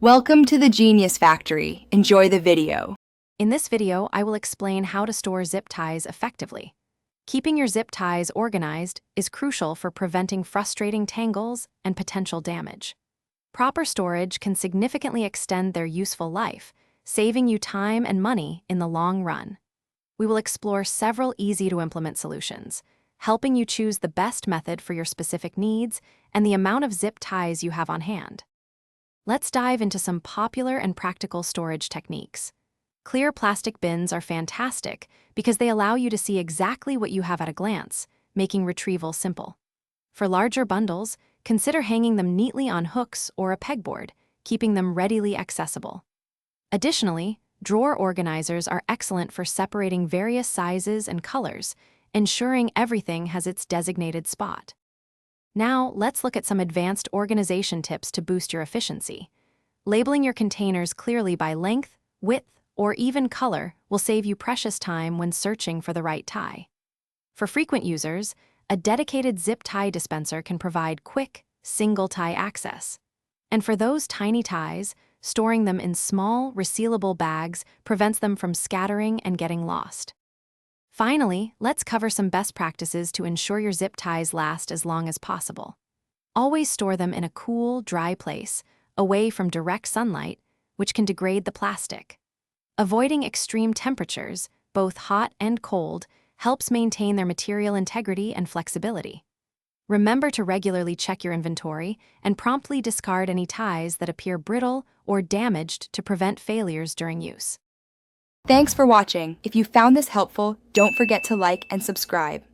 Welcome to the Genius Factory. Enjoy the video. In this video, I will explain how to store zip ties effectively. Keeping your zip ties organized is crucial for preventing frustrating tangles and potential damage. Proper storage can significantly extend their useful life, saving you time and money in the long run. We will explore several easy-to-implement solutions, helping you choose the best method for your specific needs and the amount of zip ties you have on hand. Let's dive into some popular and practical storage techniques. Clear plastic bins are fantastic because they allow you to see exactly what you have at a glance, making retrieval simple. For larger bundles, consider hanging them neatly on hooks or a pegboard, keeping them readily accessible. Additionally, drawer organizers are excellent for separating various sizes and colors, ensuring everything has its designated spot. Now, let's look at some advanced organization tips to boost your efficiency. Labeling your containers clearly by length, width, or even color will save you precious time when searching for the right tie. For frequent users, a dedicated zip tie dispenser can provide quick, single-tie access. And for those tiny ties, storing them in small, resealable bags prevents them from scattering and getting lost. Finally, let's cover some best practices to ensure your zip ties last as long as possible. Always store them in a cool, dry place, away from direct sunlight, which can degrade the plastic. Avoiding extreme temperatures, both hot and cold, helps maintain their material integrity and flexibility. Remember to regularly check your inventory and promptly discard any ties that appear brittle or damaged to prevent failures during use. Thanks for watching. If you found this helpful, don't forget to like and subscribe.